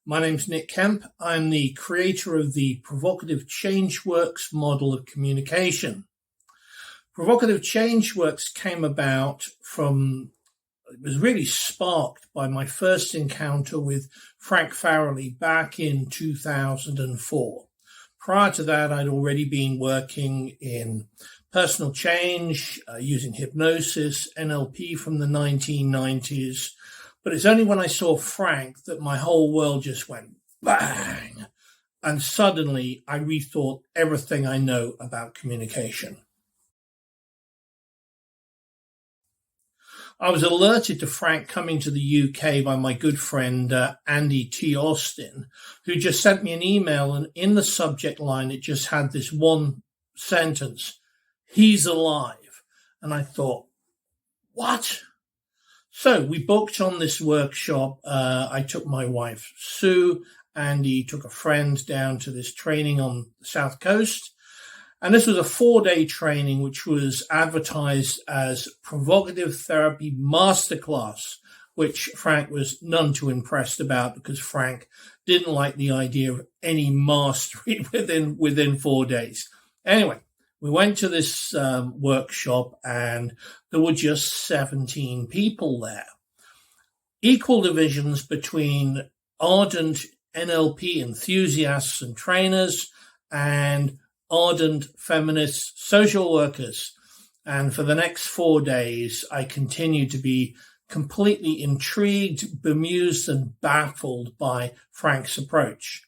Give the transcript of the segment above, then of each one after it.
My name's Nick Kemp. I'm the creator of the Provocative Change Works model of communication. Provocative Change Works came about it was really sparked by my first encounter with Frank Farrelly back in 2004. Prior to that, I'd already been working in personal change, using hypnosis, NLP from the 1990s. But it's only when I saw Frank that my whole world just went bang. And suddenly I rethought everything I know about communication. I was alerted to Frank coming to the UK by my good friend Andy T. Austin, who just sent me an email, and in the subject line it just had this one sentence, "He's alive." And I thought, what? So we booked on this workshop. I took my wife, Sue. Andy took a friend down to this training on the South Coast. And this was a 4-day training, which was advertised as Provocative Therapy Masterclass, which Frank was none too impressed about because Frank didn't like the idea of any mastery within 4 days. Anyway, we went to this workshop and there were just 17 people there. Equal divisions between ardent NLP enthusiasts and trainers and ardent feminist social workers. And for the next 4 days, I continued to be completely intrigued, bemused, and baffled by Frank's approach.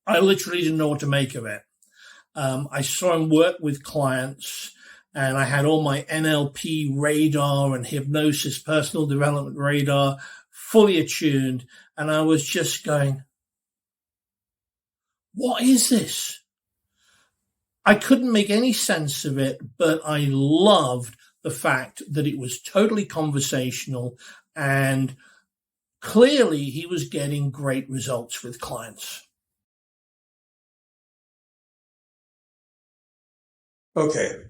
I literally didn't know what to make of it. I saw him work with clients, and I had all my NLP radar and hypnosis, personal development radar fully attuned. And I was just going, what is this? I couldn't make any sense of it, but I loved the fact that it was totally conversational and clearly he was getting great results with clients. Okay.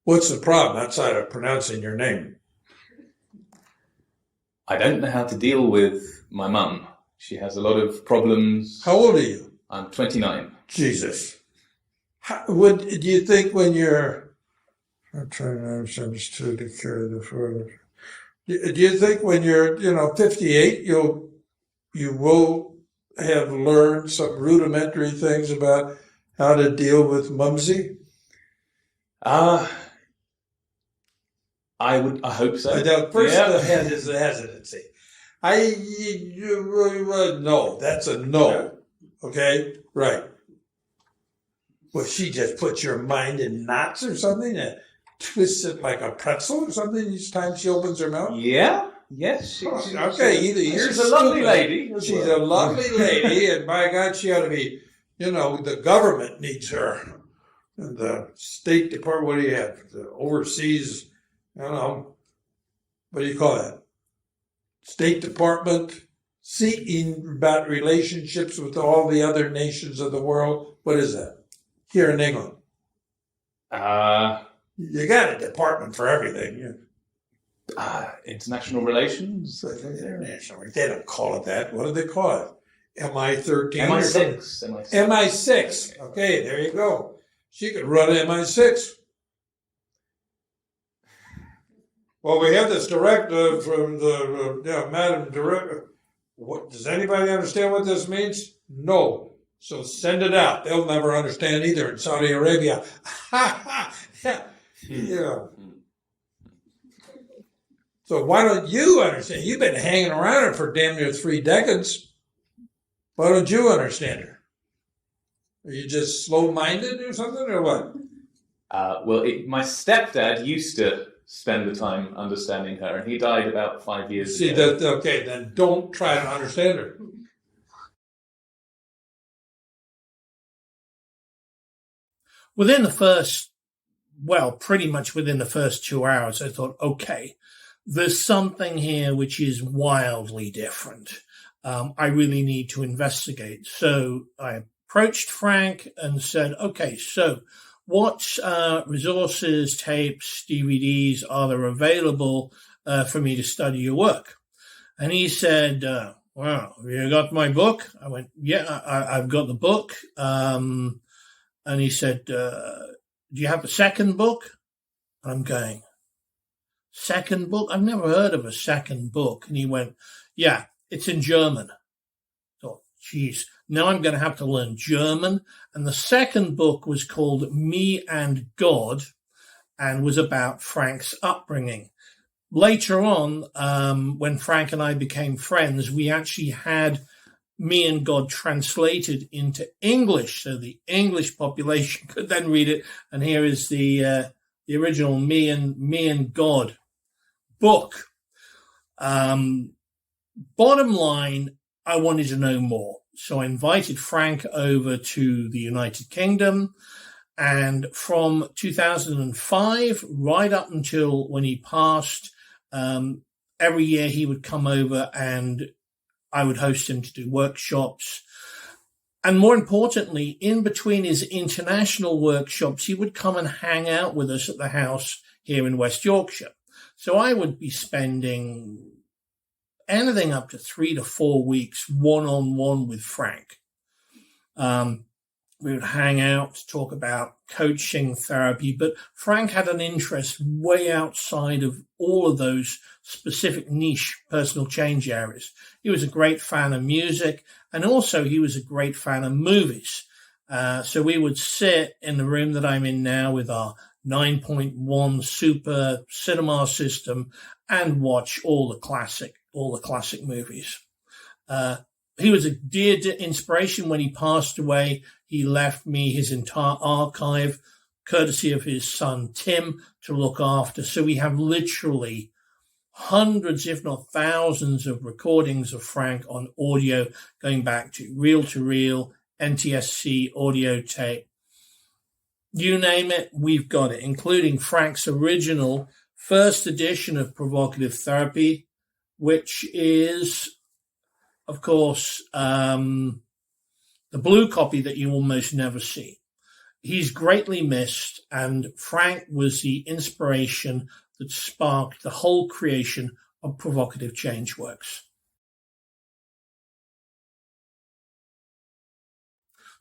What's the problem outside of pronouncing your name? I don't know how to deal with my mum. She has a lot of problems. How old are you? I'm 29. Jesus. Do you think when you're... I'm trying to understand this to carry the further. Do you think when you're, 58, you will have learned some rudimentary things about how to deal with mumsy? I hope so. First, the head is the hesitancy. No, that's a no. Okay, right. Well, she just puts your mind in knots or something and twists it like a pretzel or something each time she opens her mouth? Yeah, yes. She's a lovely lady. She's a lovely lady, and by God, she ought to be, the government needs her. And the State Department, what do you have? The overseas, what do you call that? State Department seeking about relationships with all the other nations of the world. What is that? Here in England. You got a department for everything. International relations? International. They don't call it that. What do they call it? MI-13? MI6. MI6. Okay, there you go. She could run MI6. Well, we have this directive from the Madam Director. What, does anybody understand what this means? No. So send it out. They'll never understand either in Saudi Arabia. Yeah. So why don't you understand? You've been hanging around her for damn near 3 decades. Why don't you understand her? Are you just slow-minded or something, or what? My stepdad used to spend the time understanding her, and he died about 5 years See, ago. okay, then don't try to understand her. Pretty much within the first 2 hours, I thought, okay, there's something here which is wildly different. I really need to investigate. So I approached Frank and said, okay, so what resources, tapes, DVDs are there available for me to study your work? And he said, well, you got my book? I went, yeah, I've got the book. And he said, do you have the second book? I'm going, second book? I've never heard of a second book. And he went, yeah, it's in German. I thought, geez, now I'm going to have to learn German. And the second book was called Me and God and was about Frank's upbringing. Later on, when Frank and I became friends, we actually had Me and God translated into English, so the English population could then read it. And here is the original Me and God book. Bottom line, I wanted to know more, so I invited Frank over to the United Kingdom. And from 2005 right up until when he passed, every year he would come over and I would host him to do workshops. And more importantly, in between his international workshops, he would come and hang out with us at the house here in West Yorkshire. So I would be spending anything up to 3 to 4 weeks one-on-one with Frank. We would hang out, talk about coaching, therapy, but Frank had an interest way outside of all of those specific niche personal change areas. He was a great fan of music, and also he was a great fan of movies. So we would sit in the room that I'm in now with our 9.1 super cinema system and watch all the classic movies. He was a dear inspiration. When he passed away, he left me his entire archive, courtesy of his son, Tim, to look after. So we have literally hundreds, if not thousands, of recordings of Frank on audio, going back to reel, NTSC, audio tape. You name it, we've got it, including Frank's original first edition of Provocative Therapy, which is, of course, the blue copy that you almost never see. He's greatly missed, and Frank was the inspiration that sparked the whole creation of Provocative Change Works.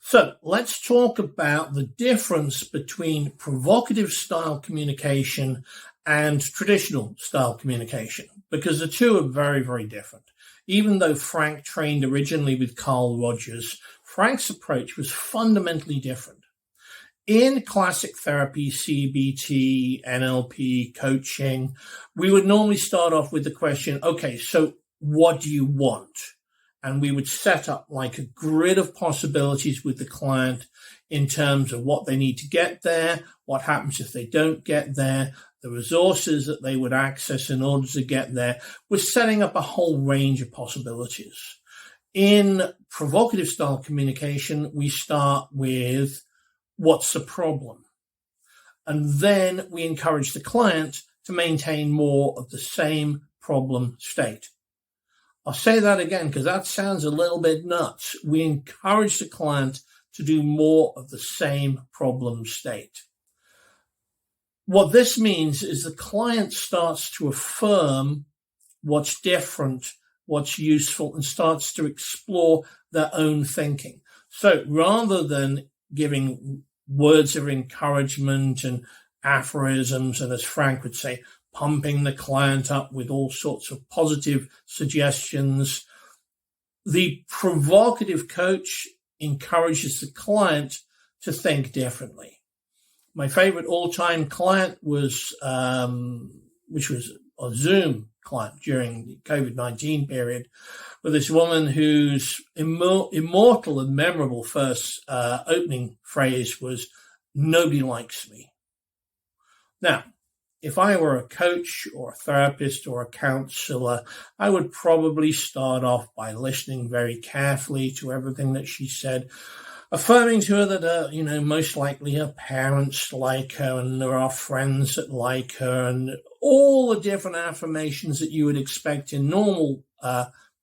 So let's talk about the difference between provocative style communication and traditional style communication, because the two are very, very different. Even though Frank trained originally with Carl Rogers, Frank's approach was fundamentally different. In classic therapy, CBT, NLP, coaching, we would normally start off with the question, okay, so what do you want? And we would set up like a grid of possibilities with the client in terms of what they need to get there, what happens if they don't get there, the resources that they would access in order to get there. We're setting up a whole range of possibilities. In provocative style communication, we start with what's the problem? And then we encourage the client to maintain more of the same problem state. I'll say that again because that sounds a little bit nuts. We encourage the client to do more of the same problem state. What this means is the client starts to affirm what's different, what's useful, and starts to explore their own thinking. So rather than giving words of encouragement and aphorisms, and as Frank would say, pumping the client up with all sorts of positive suggestions, the provocative coach encourages the client to think differently. My favorite all-time client was, which was a Zoom client during the COVID-19 period with this woman whose immortal and memorable first opening phrase was, "Nobody likes me." Now, if I were a coach or a therapist or a counselor, I would probably start off by listening very carefully to everything that she said, affirming to her that, most likely her parents like her and there are friends that like her, and all the different affirmations that you would expect in normal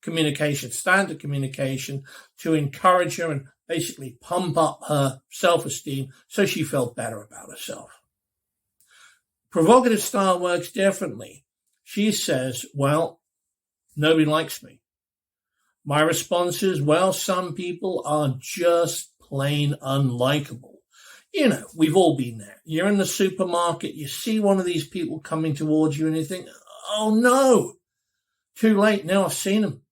communication, standard communication, to encourage her and basically pump up her self-esteem so she felt better about herself. Provocative style works differently. She says, well, nobody likes me. My response is, well, some people are just plain unlikable. We've all been there. You're in the supermarket, you see one of these people coming towards you and you think, oh no, too late, now I've seen them.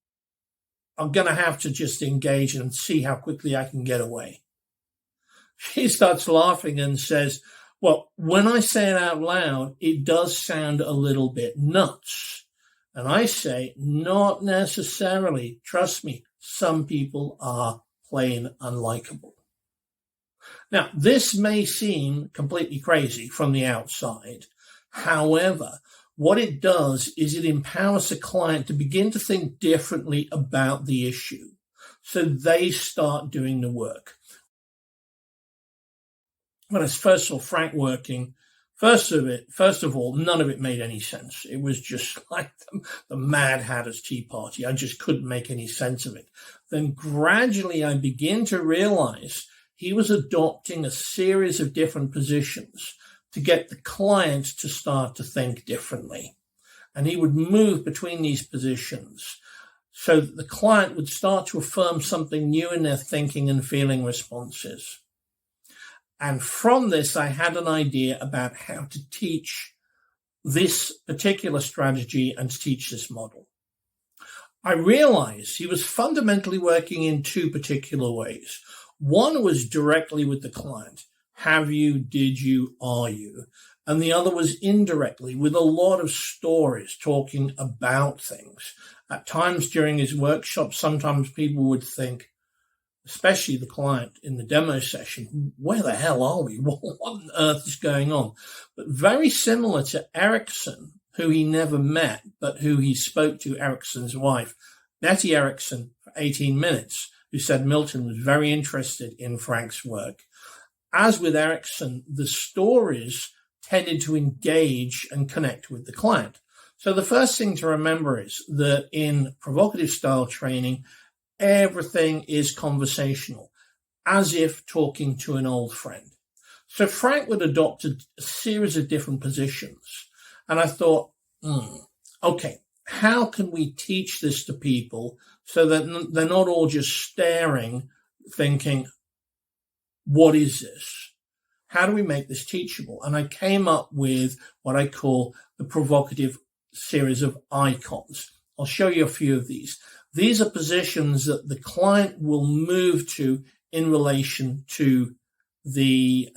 I'm going to have to just engage and see how quickly I can get away. She starts laughing and says, well, when I say it out loud, it does sound a little bit nuts. And I say, not necessarily. Trust me, some people are plain unlikable. Now, this may seem completely crazy from the outside. However, what it does is it empowers the client to begin to think differently about the issue. So they start doing the work. When I first saw Frank working, first of all, none of it made any sense. It was just like the Mad Hatter's Tea Party. I just couldn't make any sense of it. Then gradually I began to realize he was adopting a series of different positions to get the client to start to think differently. And he would move between these positions so that the client would start to affirm something new in their thinking and feeling responses. And from this, I had an idea about how to teach this particular strategy and to teach this model. I realized he was fundamentally working in two particular ways. One was directly with the client. Have you, did you, are you? And the other was indirectly with a lot of stories talking about things. At times during his workshop, sometimes people would think, especially the client in the demo session, where the hell are we? What on earth is going on? But very similar to Erickson, who he never met, but who he spoke to, Erickson's wife, Nettie Erickson, for 18 minutes, who said Milton was very interested in Frank's work. As with Erickson, the stories tended to engage and connect with the client. So the first thing to remember is that in provocative style training, everything is conversational, as if talking to an old friend. So Frank would adopt a series of different positions. And I thought, okay, how can we teach this to people so that they're not all just staring, thinking, what is this? How do we make this teachable? And I came up with what I call the provocative series of icons. I'll show you a few of these. These are positions that the client will move to in relation to the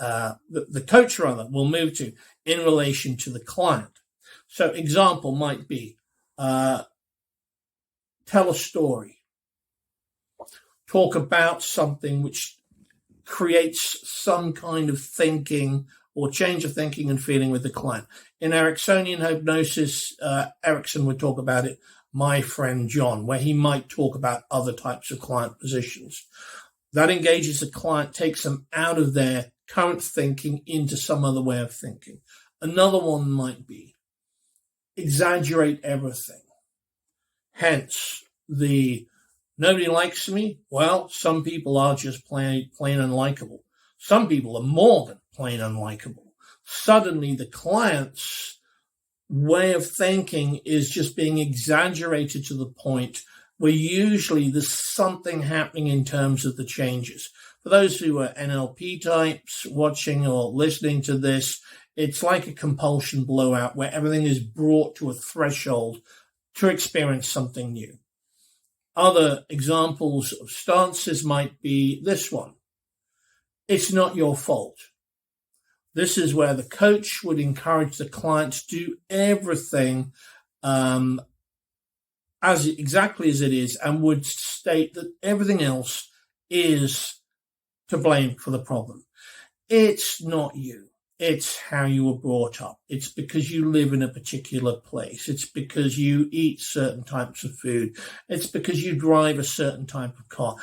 coach will move to in relation to the client. So example might be, tell a story, talk about something which creates some kind of thinking or change of thinking and feeling with the client. In Ericksonian hypnosis, Erickson would talk about it, my friend John, where he might talk about other types of client positions. That engages the client, takes them out of their current thinking into some other way of thinking. Another one might be exaggerate everything. Hence, the nobody likes me. Well, some people are just plain unlikable. Some people are more than plain unlikable. Suddenly, the client's way of thinking is just being exaggerated to the point where usually there's something happening in terms of the changes. For those who are NLP types watching or listening to this, it's like a compulsion blowout where everything is brought to a threshold to experience something new. Other examples of stances might be this one. It's not your fault. This is where the coach would encourage the client to do everything as exactly as it is, and would state that everything else is to blame for the problem. It's not you. It's how you were brought up. It's because you live in a particular place. It's because you eat certain types of food. It's because you drive a certain type of car.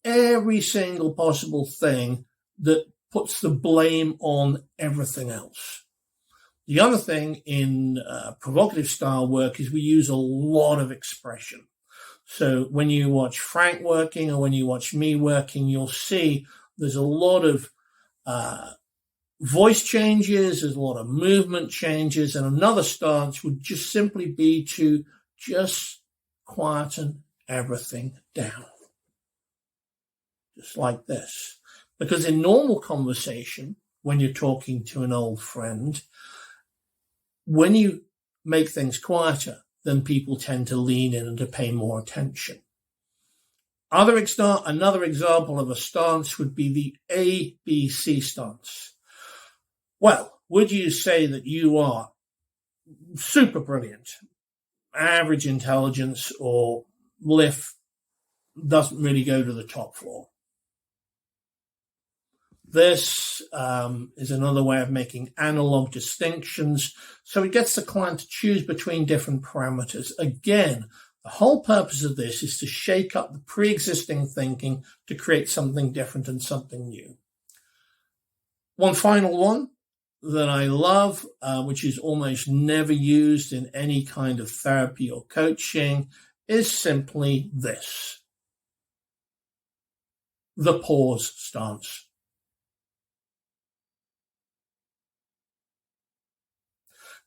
Every single possible thing that puts the blame on everything else. The other thing in provocative style work is we use a lot of expression. So when you watch Frank working or when you watch me working, you'll see there's a lot of voice changes, there's a lot of movement changes, and another stance would just simply be to just quieten everything down. Just like this. Because in normal conversation, when you're talking to an old friend, when you make things quieter, then people tend to lean in and to pay more attention. Another example of a stance would be the ABC stance. Well, would you say that you are super brilliant, average intelligence, or lift doesn't really go to the top floor? This is another way of making analog distinctions. So it gets the client to choose between different parameters. Again, the whole purpose of this is to shake up the pre-existing thinking to create something different and something new. One final one that I love, which is almost never used in any kind of therapy or coaching, is simply this. The pause stance.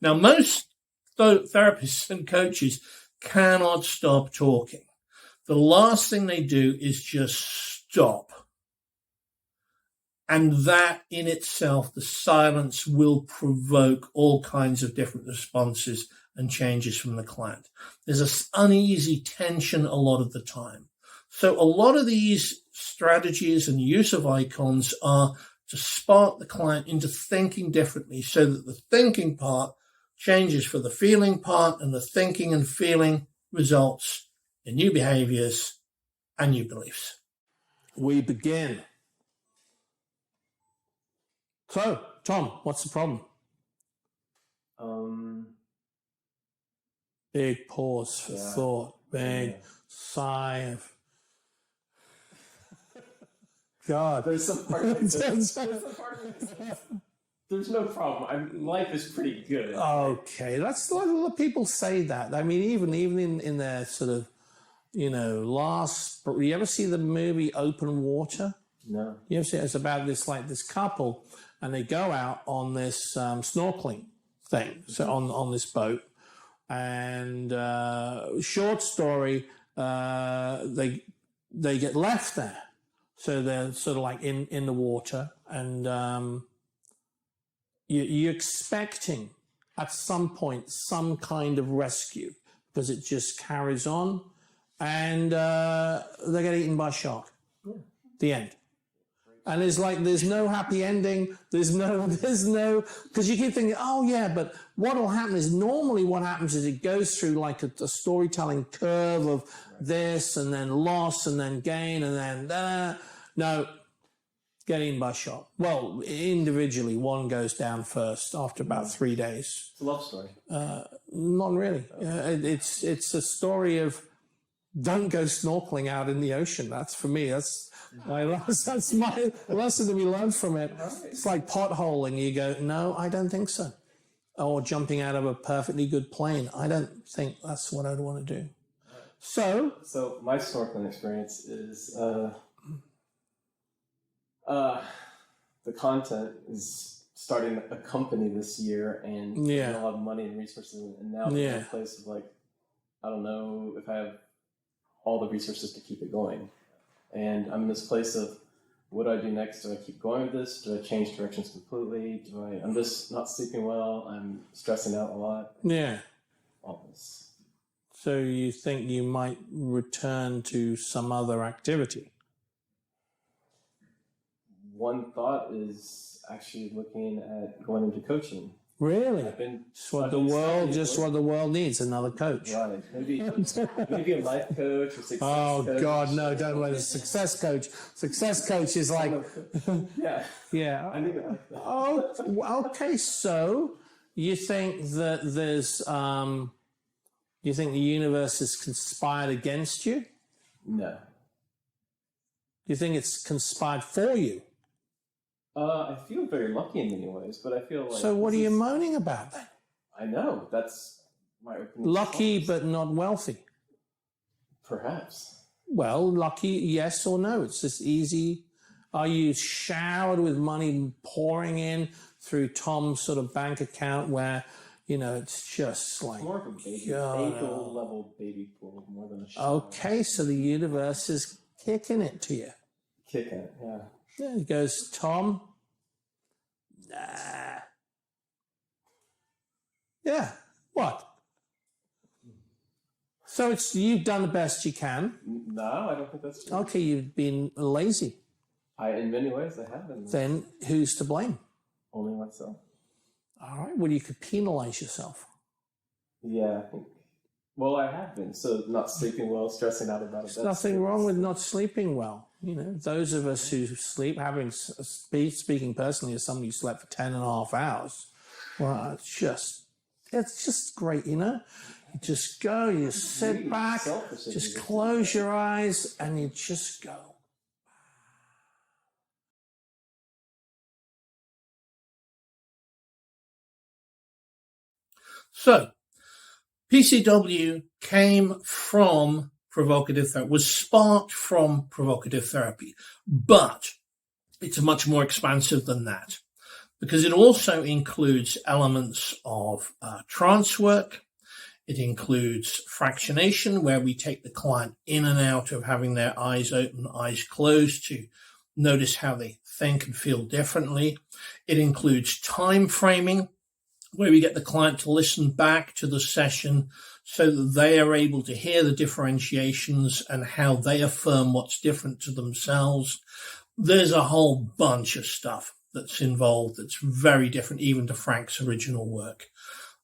Now, most therapists and coaches cannot stop talking. The last thing they do is just stop. And that in itself, the silence will provoke all kinds of different responses and changes from the client. There's an uneasy tension a lot of the time. So a lot of these strategies and use of icons are to spark the client into thinking differently so that the thinking part changes for the feeling part, and the thinking and feeling results in new behaviors and new beliefs. We begin. So, Tom, what's the problem? Big pause for thought. Big sigh of God. There's some part of it. There's no problem. Life is pretty good. Okay, that's a lot of people say that. I mean, even in their sort of, last. You ever see the movie Open Water? No. You ever see it? It's about this couple, and they go out on this snorkeling thing, so on this boat, and short story, they get left there, so they're sort of like in the water, and you're expecting at some point some kind of rescue because it just carries on, and they get eaten by a shark. Yeah. The end. And there's no happy ending. There's no, because you keep thinking, oh yeah, but what will happen is normally what happens is it goes through like a storytelling curve of this and then loss and then gain and then, no, get eaten by a shark. Well, individually, one goes down first after about 3 days. It's a love story. Not really. It's a story of don't go snorkeling out in the ocean. That's for me. That's my lesson to be learned from it. It's like potholing. You go, no, I don't think so. Or jumping out of a perfectly good plane. I don't think that's what I'd want to do. So my snorkeling experience is the content is starting a company this year and a lot of money and resources, and now I'm in a place of like, I don't know if I have all the resources to keep it going. And I'm in this place of, what do I do next? Do I keep going with this? Do I change directions completely? I'm just not sleeping well. I'm stressing out a lot. Yeah. All this. So you think you might return to some other activity? One thought is actually looking at going into coaching. Really? I've been What the world needs, another coach. Right. Maybe a life coach or success coach. Oh God, no! Don't let a success coach. Success coach is like, yeah. yeah. I need it like that. Oh, okay. So you think that you think the universe has conspired against you? No. You think it's conspired for you? I feel very lucky in many ways, but I feel like. So what are you moaning about then? I know that's my opening. Lucky but not wealthy. Perhaps. Well, lucky, yes or no? It's just easy. Are you showered with money pouring in through Tom's sort of bank account where, it's just like... More of a baby, ankle-level baby pool, more than a shower. Okay, so the universe is kicking it to you. Kicking it, yeah. Yeah, he goes, Tom, nah. Yeah, what? So you've done the best you can. No, I don't think that's true. Okay, you've been lazy. In many ways, I have been. Then who's to blame? Only myself. All right, well, you could penalize yourself. Yeah, I think. Well, I have been. So not sleeping well, stressing out about it. There's nothing wrong with not sleeping well. Those of us who sleep, speaking personally as somebody who slept for 10.5 hours, well, it's just great, You just go, you sit back, just close your eyes, and you just go. So, PCW came from provocative therapy, was sparked from provocative therapy, but it's much more expansive than that because it also includes elements of trance work. It includes fractionation, where we take the client in and out of having their eyes open, eyes closed to notice how they think and feel differently. It includes time framing, where we get the client to listen back to the session so that they are able to hear the differentiations and how they affirm what's different to themselves. There's a whole bunch of stuff that's involved that's very different even to Frank's original work.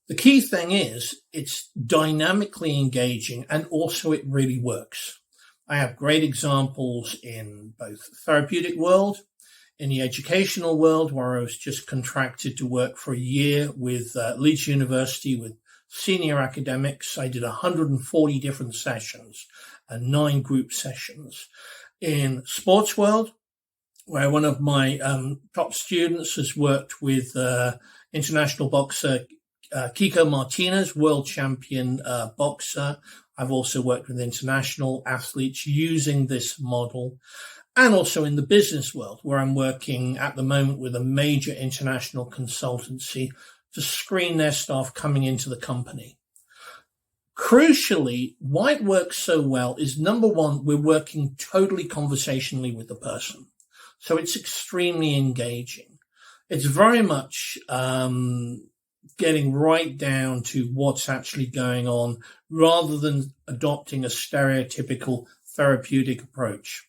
The key thing is it's dynamically engaging and also it really works. I have great examples in both the therapeutic world, in the educational world, where I was just contracted to work for a year with Leeds University with senior academics. I did 140 different sessions and 9 group sessions. In sports world, where one of my top students has worked with international boxer Kiko Martinez, world champion boxer. I've also worked with international athletes using this model. And also in the business world, where I'm working at the moment with a major international consultancy to screen their staff coming into the company. Crucially, why it works so well is, number one, we're working totally conversationally with the person. So it's extremely engaging. It's very much getting right down to what's actually going on rather than adopting a stereotypical therapeutic approach.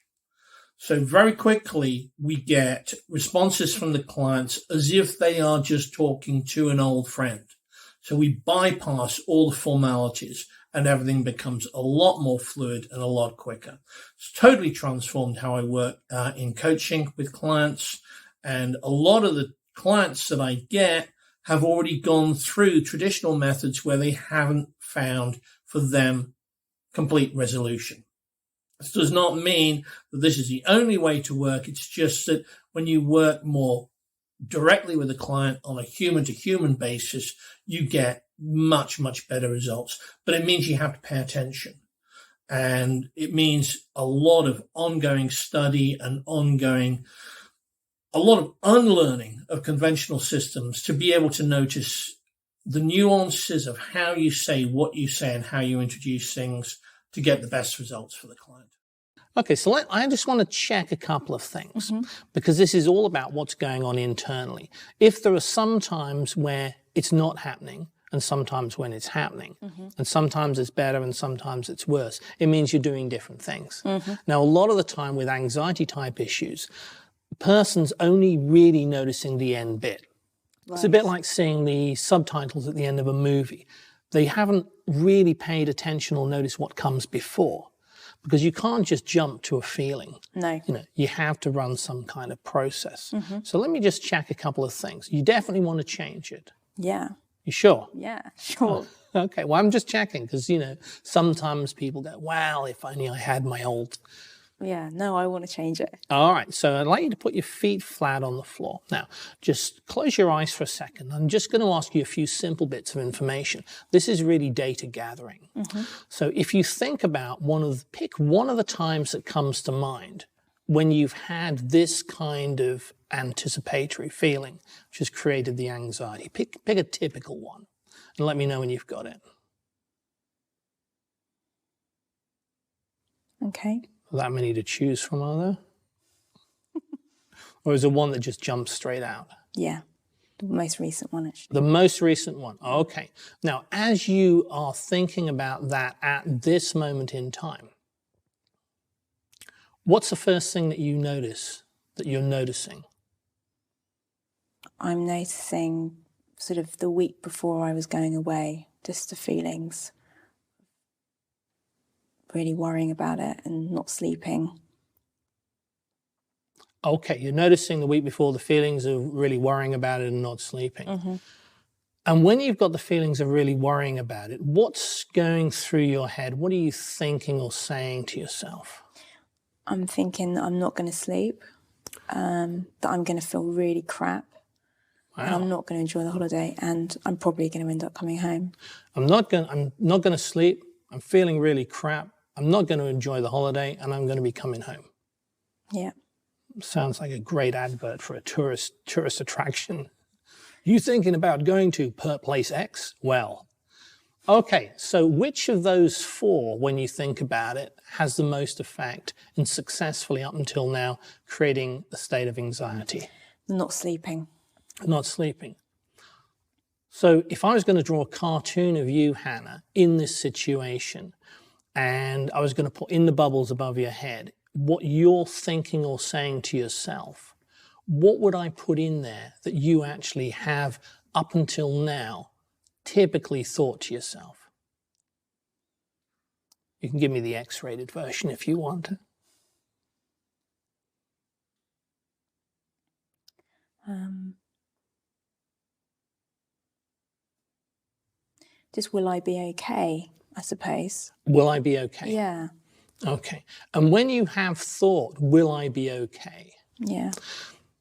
So very quickly, we get responses from the clients as if they are just talking to an old friend. So we bypass all the formalities and everything becomes a lot more fluid and a lot quicker. It's totally transformed how I work in coaching with clients. And a lot of the clients that I get have already gone through traditional methods where they haven't found for them complete resolution. This does not mean that this is the only way to work. It's just that when you work more directly with a client on a human-to-human basis, you get much, much better results. But it means you have to pay attention. And it means a lot of ongoing study and a lot of unlearning of conventional systems to be able to notice the nuances of how you say what you say and how you introduce things to get the best results for the client. Okay, so I just want to check a couple of things because this is all about what's going on internally. If there are some times where it's not happening and sometimes when it's happening, and sometimes it's better and sometimes it's worse, it means you're doing different things. Now, a lot of the time with anxiety type issues, the person's only really noticing the end bit. It's a bit like seeing the subtitles at the end of a movie. They haven't really paid attention or noticed what comes before, because you can't just jump to a feeling. No. You have to run some kind of process. So let me just check a couple of things. You definitely want to change it. Yeah. You sure? Yeah, sure. Okay, well, I'm just checking because, sometimes people go, well, if only I had my old. Yeah, no, I want to change it. All right, so I'd like you to put your feet flat on the floor. Now, just close your eyes for a second. I'm just going to ask you a few simple bits of information. This is really data gathering. So if you think about pick one of the times that comes to mind when you've had this kind of anticipatory feeling, which has created the anxiety. Pick a typical one and let me know when you've got it. Okay. That many to choose from, are there? Or is there one that just jumps straight out? Yeah, the most recent one, actually. The most recent one. Okay. Now, as you are thinking about that at this moment in time, what's the first thing that you notice, that you're noticing? I'm noticing sort of the week before I was going away, just the feelings. Really worrying about it and not sleeping. Okay, you're noticing the week before the feelings of really worrying about it and not sleeping. And when you've got the feelings of really worrying about it, what's going through your head? What are you thinking or saying to yourself? I'm thinking that I'm not going to sleep, that I'm going to feel really crap, and I'm not going to enjoy the holiday, and I'm probably going to end up coming home. I'm not going to sleep. I'm feeling really crap. I'm not going to enjoy the holiday, and I'm going to be coming home. Yeah. Sounds like a great advert for a tourist attraction. You thinking about going to place X? Well, okay, so which of those four, when you think about it, has the most effect in successfully up until now creating a state of anxiety? Not sleeping. Not sleeping. So if I was going to draw a cartoon of you, Hannah, in this situation, and I was going to put in the bubbles above your head what you're thinking or saying to yourself, what would I put in there that you actually have up until now typically thought to yourself? You can give me the X-rated version if you want. Just will I be okay, I suppose. Will I be okay? Yeah. Okay. And when you have thought, will I be okay? Yeah.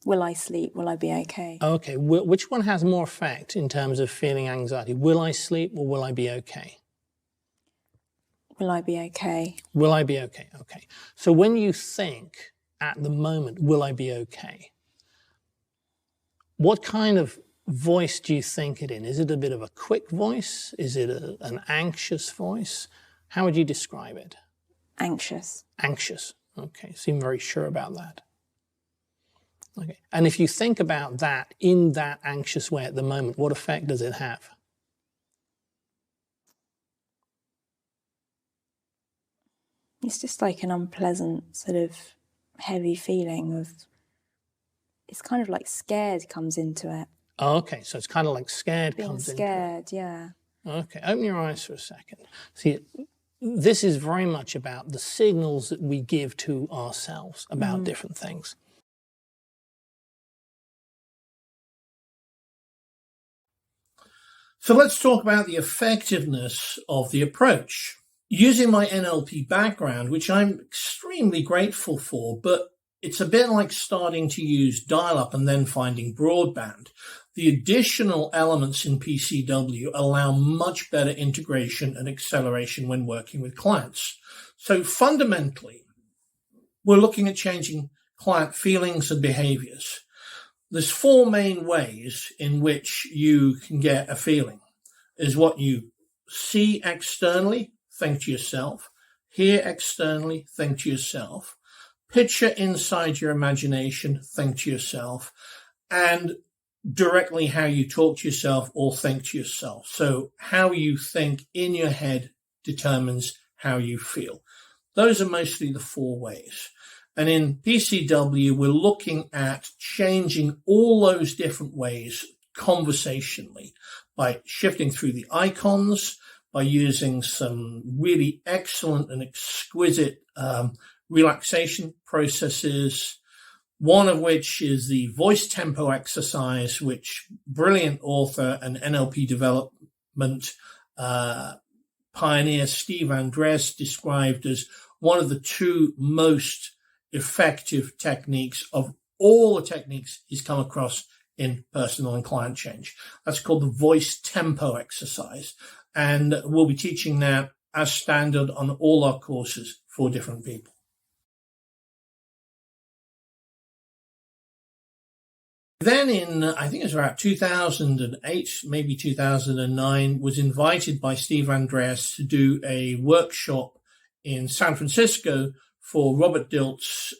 Will I sleep? Will I be okay? Okay. Which one has more effect in terms of feeling anxiety? Will I sleep or will I be okay? Will I be okay? Will I be okay? Okay. So when you think at the moment, will I be okay? What kind of voice do you think it in? Is it a bit of a quick voice? Is it an anxious voice? How would you describe it? Anxious. Anxious. Okay. Seem very sure about that. Okay. And if you think about that in that anxious way at the moment, what effect does it have? It's just like an unpleasant sort of heavy feeling of, it's kind of like scared comes into it. Oh, okay, so it's kind of like scared Being comes scared, into it. yeah. Okay, open your eyes for a second. See, this is very much about the signals that we give to ourselves about different things. So let's talk about the effectiveness of the approach. Using my NLP background, which I'm extremely grateful for, but it's a bit like starting to use dial-up and then finding broadband. The additional elements in PCW allow much better integration and acceleration when working with clients. So fundamentally, we're looking at changing client feelings and behaviors. There's four main ways in which you can get a feeling. Is what you see externally, think to yourself, hear externally, think to yourself, picture inside your imagination, think to yourself, and directly how you talk to yourself or think to yourself. So how you think in your head determines how you feel. Those are mostly the four ways. And in PCW, we're looking at changing all those different ways conversationally by shifting through the icons, by using some really excellent and exquisite relaxation processes, one of which is the voice tempo exercise, which brilliant author and NLP development pioneer Steve Andres described as one of the two most effective techniques of all the techniques he's come across in personal and client change. That's called the voice tempo exercise. And we'll be teaching that as standard on all our courses for different people. Then in, I think it was about 2008, maybe 2009, was invited by Steve Andreas to do a workshop in San Francisco for Robert Dilt's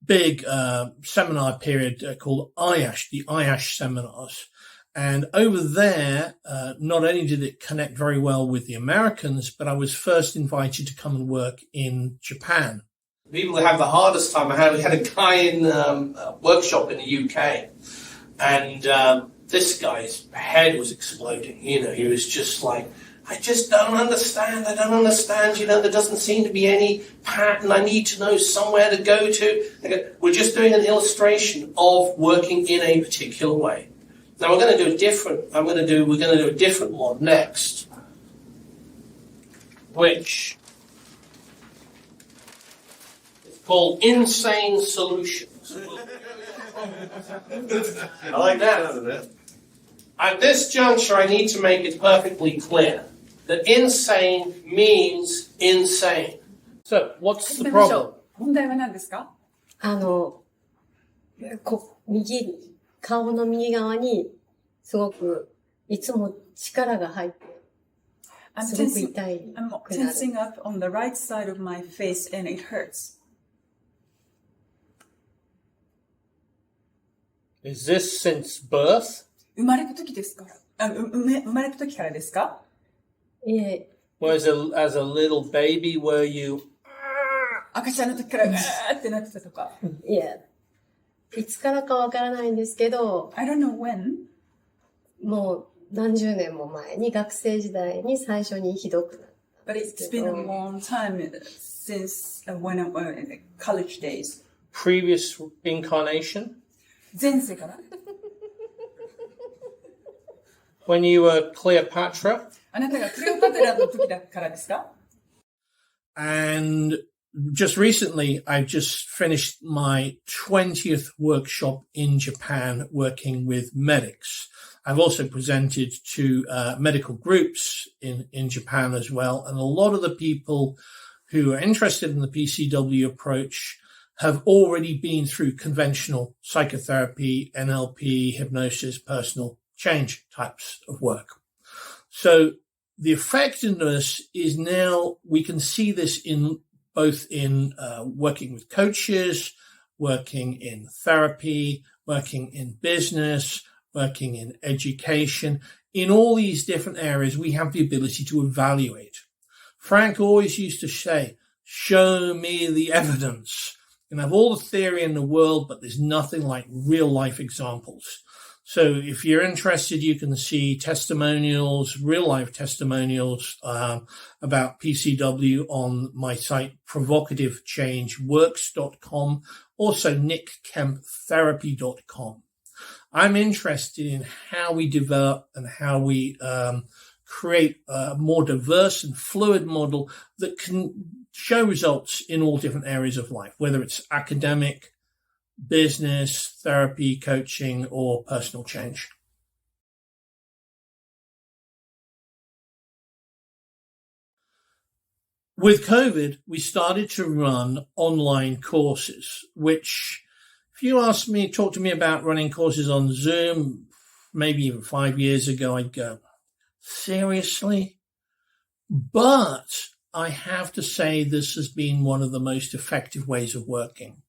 big seminar period called IASH, the IASH seminars. And over there, not only did it connect very well with the Americans, but I was first invited to come and work in Japan. People who have the hardest time, we had a guy in a workshop in the UK, and this guy's head was exploding. You know, he was just like, I just don't understand. You know, there doesn't seem to be any pattern. I need to know somewhere to go to. I go, we're just doing an illustration of working in a particular way. Now we're going to do we're going to do a different one next, which is called Insane Solutions. I like that. At this juncture, I need to make it perfectly clear that insane means insane. So, what's the problem? 問題は何ですか？顔の右側にすごくいつも力が入ってすごく痛いくなる。I'm tensing up on the right side of my face and it hurts. Is this since birth? 生まれた時ですか？生まれた時からですか？as a little baby, were you? 赤ちゃんの時からってなってたとか。いや、いつからかわからないんですけど、I don't know when. もう何十年も前に学生時代に最初にひどくなったん But です it's けど。 been a long time since when I was in college days. Previous incarnation? 前世から。When you were Cleopatra? あなたがクレオパトラの時だからですか？ And just recently, I've just finished my 20th workshop in Japan working with medics. I've also presented to medical groups in Japan as well. And a lot of the people who are interested in the PCW approach have already been through conventional psychotherapy, NLP, hypnosis, personal change types of work. So the effectiveness is now, we can see this in both in working with coaches, working in therapy, working in business, working in education. In all these different areas, we have the ability to evaluate. Frank always used to say, show me the evidence. You can have all the theory in the world, but there's nothing like real life examples. So if you're interested, you can see testimonials, real life testimonials about PCW on my site, provocativechangeworks.com, also nickkemptherapy.com. I'm interested in how we develop and how we create a more diverse and fluid model that can show results in all different areas of life, whether it's academic, business, therapy, coaching, or personal change. With COVID, we started to run online courses, which, if you asked me, talk to me about running courses on Zoom, maybe even 5 years ago, I'd go, seriously? But I have to say this has been one of the most effective ways of working.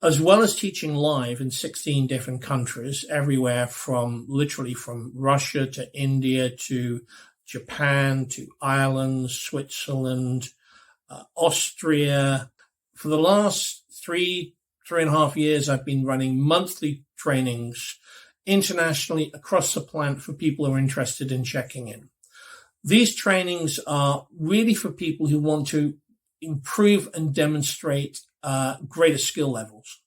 As well as teaching live in 16 different countries, everywhere from literally from Russia to India to Japan to Ireland, Switzerland, Austria. For the last 3 3.5 years, I've been running monthly trainings internationally across the planet for people who are interested in checking in. These trainings are really for people who want to improve and demonstrate greater skill levels.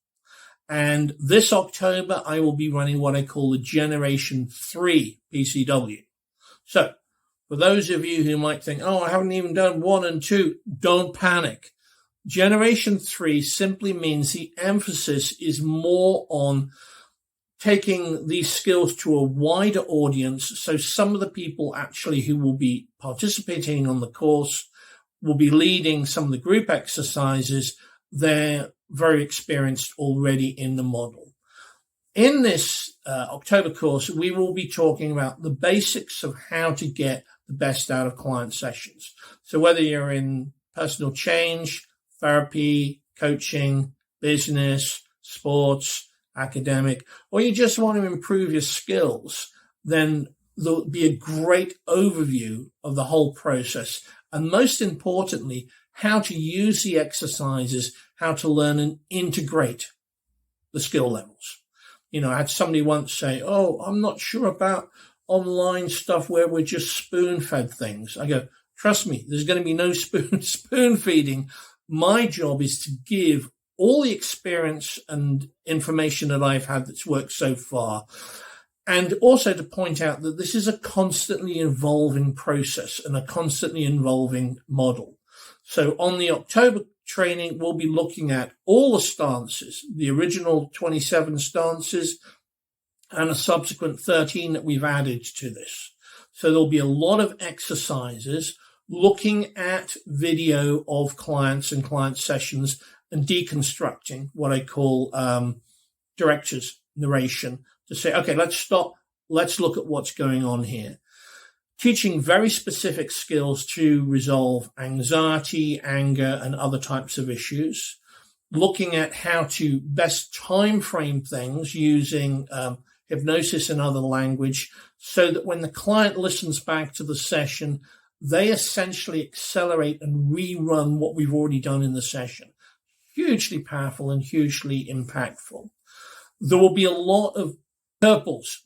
And this October, I will be running what I call the Generation 3 PCW. So for those of you who might think, oh, I haven't even done 1 and 2, don't panic. Generation 3 simply means the emphasis is more on taking these skills to a wider audience. So some of the people actually who will be participating on the course will be leading some of the group exercises. They're very experienced already in the model. In this October course, we will be talking about the basics of how to get the best out of client sessions. So whether you're in personal change, therapy, coaching, business, sports, academic, or you just want to improve your skills, then there'll be a great overview of the whole process. And most importantly, how to use the exercises, how to learn and integrate the skill levels. You know, I had somebody once say, oh, I'm not sure about online stuff where we're just spoon-fed things. I go, trust me, there's going to be no spoon feeding. My job is to give all the experience and information that I've had that's worked so far. And also to point out that this is a constantly evolving process and a constantly evolving model. So on the October training, we'll be looking at all the stances, the original 27 stances and a subsequent 13 that we've added to this. So there'll be a lot of exercises looking at video of clients and client sessions and deconstructing what I call director's narration to say, okay, let's stop. Let's look at what's going on here. Teaching very specific skills to resolve anxiety, anger, and other types of issues. Looking at how to best time frame things using hypnosis and other language so that when the client listens back to the session, they essentially accelerate and rerun what we've already done in the session. Hugely powerful and hugely impactful. There will be a lot of purples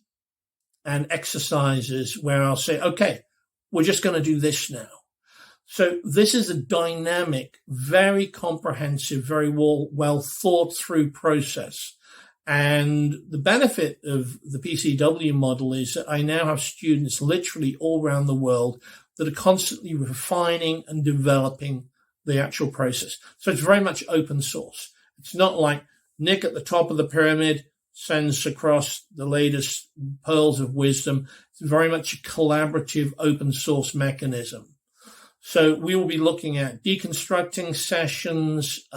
and exercises where I'll say, okay, we're just going to do this now. So this is a dynamic, very comprehensive, very well thought through process. And the benefit of the PCW model is that I now have students literally all around the world that are constantly refining and developing the actual process. So it's very much open source. It's not like Nick at the top of the pyramid sends across the latest pearls of wisdom. It's very much a collaborative open source mechanism. So we will be looking at deconstructing sessions,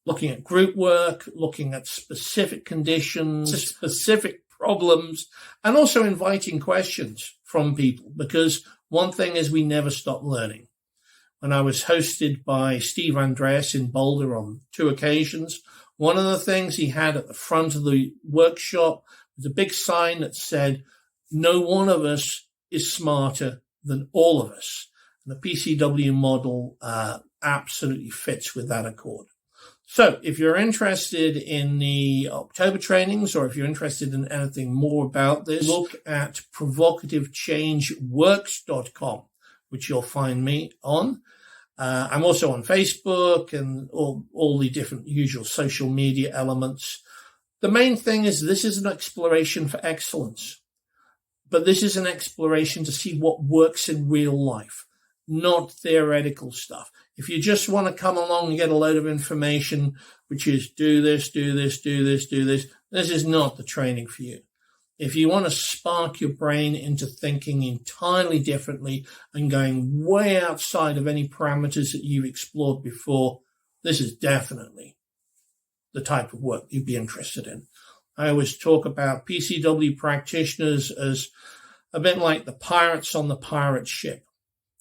looking at group work, looking at specific conditions, specific problems, and also inviting questions from people, because one thing is we never stop learning. When I was hosted by Steve Andreas in Boulder on 2 occasions, one of the things he had at the front of the workshop was a big sign that said, no one of us is smarter than all of us. And the PCW model absolutely fits with that accord. So if you're interested in the October trainings, or if you're interested in anything more about this, look at provocativechangeworks.com, which you'll find me on. I'm also on Facebook and all the different usual social media elements. The main thing is this is an exploration for excellence, but this is an exploration to see what works in real life, not theoretical stuff. If you just want to come along and get a load of information, which is do this, do this, do this, do this, this is not the training for you. If you want to spark your brain into thinking entirely differently and going way outside of any parameters that you've explored before, this is definitely the type of work you'd be interested in. I always talk about PCW practitioners as a bit like the pirates on the pirate ship.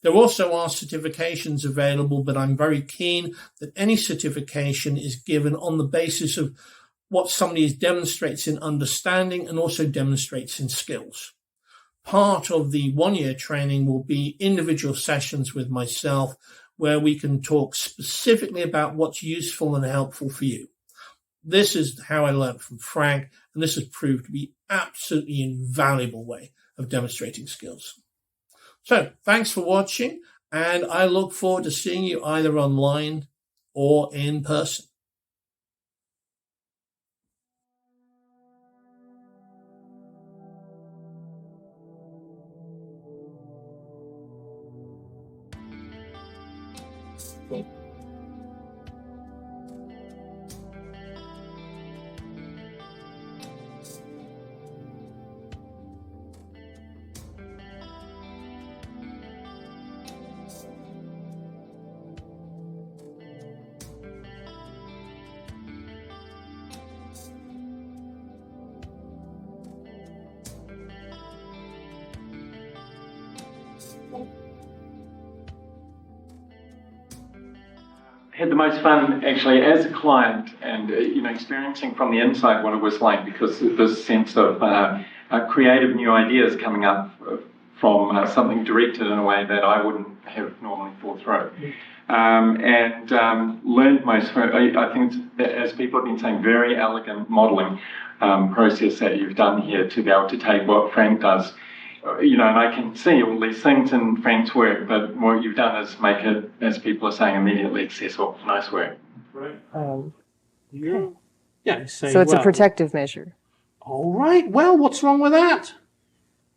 There also are certifications available, but I'm very keen that any certification is given on the basis of what somebody demonstrates in understanding and also demonstrates in skills. Part of the 1-year training will be individual sessions with myself where we can talk specifically about what's useful and helpful for you. this is how I learned from Frank, and this has proved to be absolutely invaluable way of demonstrating skills. So thanks for watching, and I look forward to seeing you either online or in person. Had the most fun actually as a client, and experiencing from the inside what it was like, because there's a sense of creative new ideas coming up from something directed in a way that I wouldn't have normally thought through. And learned most from, I think, as people have been saying, very elegant modelling process that you've done here to be able to take what Frank does. And I can see all these things in Frank's work, but what you've done is make it, as people are saying, immediately accessible. Nice work. Right. Yeah. So it's a protective measure. All right. Well, what's wrong with that?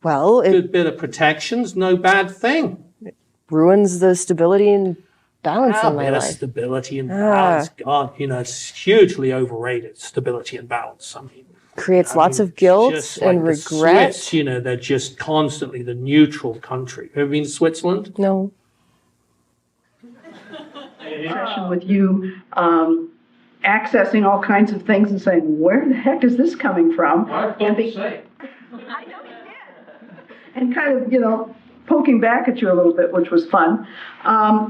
Well, Good bit of protection's no bad thing. It ruins the stability and balance in my life. Stability and balance. God, it's hugely overrated, stability and balance. I mean, creates lots of guilt and regret. The Swiss, they're just constantly the neutral country. Have you been to Switzerland? No. Session with you accessing all kinds of things and saying, where the heck is this coming from? I don't say. I know you did. And kind of, poking back at you a little bit, which was fun.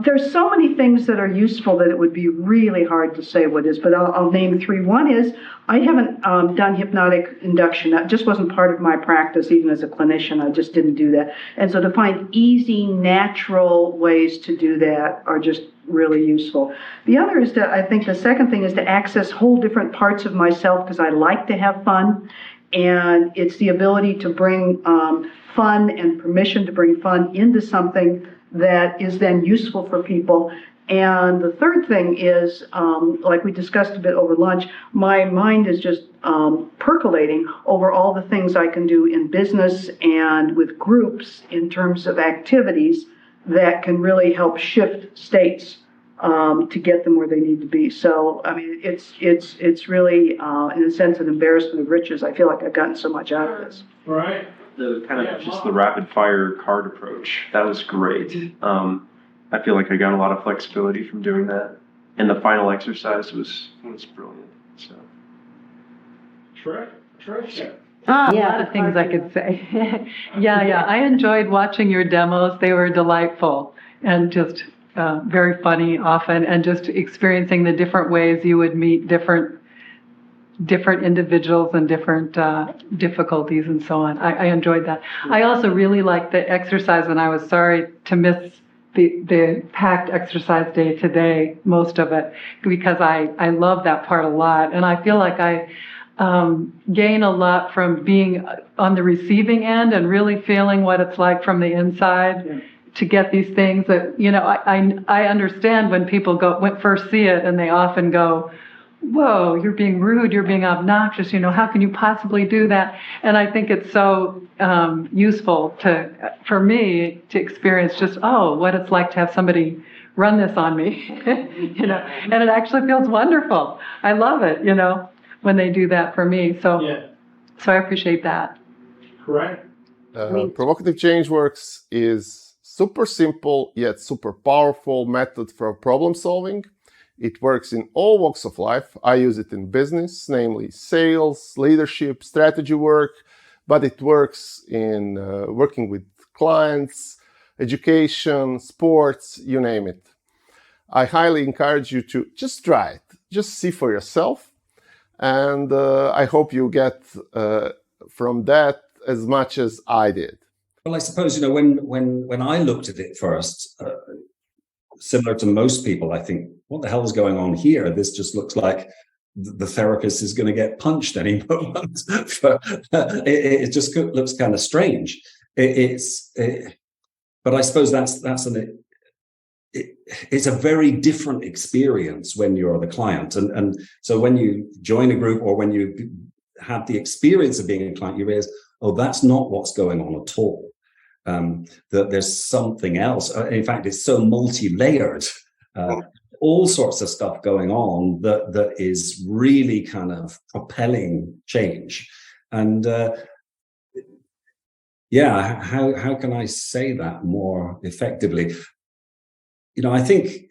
There's so many things that are useful that it would be really hard to say what is, but I'll name three. One is, I haven't done hypnotic induction. That just wasn't part of my practice, even as a clinician. I just didn't do that. And so to find easy, natural ways to do that are just really useful. The other is I think the second thing is to access whole different parts of myself, because I like to have fun. And it's the ability to bring fun and permission to bring fun into something that is then useful for people. And the third thing is, like we discussed a bit over lunch, my mind is just percolating over all the things I can do in business and with groups in terms of activities that can really help shift states to get them where they need to be. So, I mean, it's really, in a sense, an embarrassment of riches. I feel like I've gotten so much out of this. Right. The kind of just the rapid fire card approach, that was great. I feel like I got a lot of flexibility from doing that. And the final exercise was brilliant. So. Tricia. A lot of things I could say. Yeah. I enjoyed watching your demos. They were delightful and just very funny often, and just experiencing the different ways you would meet different individuals and different difficulties and so on. I enjoyed that. I also really liked the exercise, and I was sorry to miss the packed exercise day today, most of it, because I love that part a lot. And I feel like I gain a lot from being on the receiving end and really feeling what it's like from the inside to get these things that, I understand when people first see it and they often go, whoa, you're being rude, you're being obnoxious, how can you possibly do that? And I think it's so useful for me to experience just, what it's like to have somebody run this on me, and it actually feels wonderful. I love it, when they do that for me. So I appreciate that. Correct. Provocative Change Works is super simple yet super powerful method for problem solving. It works in all walks of life. I use it in business, namely sales, leadership, strategy work, but it works in working with clients, education, sports, you name it. I highly encourage you to just try it. Just see for yourself. And I hope you get from that as much as I did. Well, I suppose, when I looked at it first, similar to most people, I think, what the hell is going on here? This just looks like the therapist is going to get punched any moment. It just looks kind of strange. But I suppose it's a very different experience when you're the client. And so when you join a group or when you have the experience of being a client, you realize, oh, that's not what's going on at all. That there's something else. In fact, it's so multi-layered, all sorts of stuff going on that is really kind of propelling change. And how can I say that more effectively? I think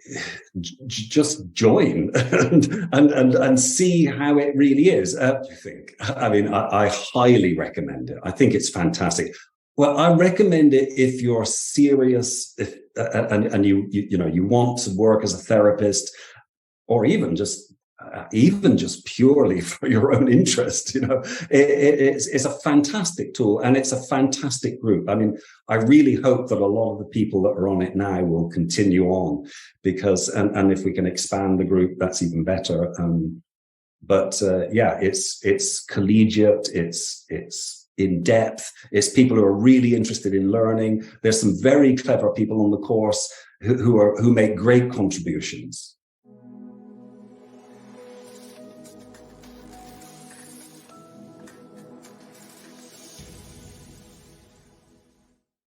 just join and see how it really is. I highly recommend it. I think it's fantastic. Well, I recommend it if you're serious, and you want to work as a therapist, or even just purely for your own interest. It's a fantastic tool, and it's a fantastic group. I mean, I really hope that a lot of the people that are on it now will continue on, because and if we can expand the group, that's even better. It's collegiate. It's in depth. It's people who are really interested in learning. There's some very clever people on the course who make great contributions.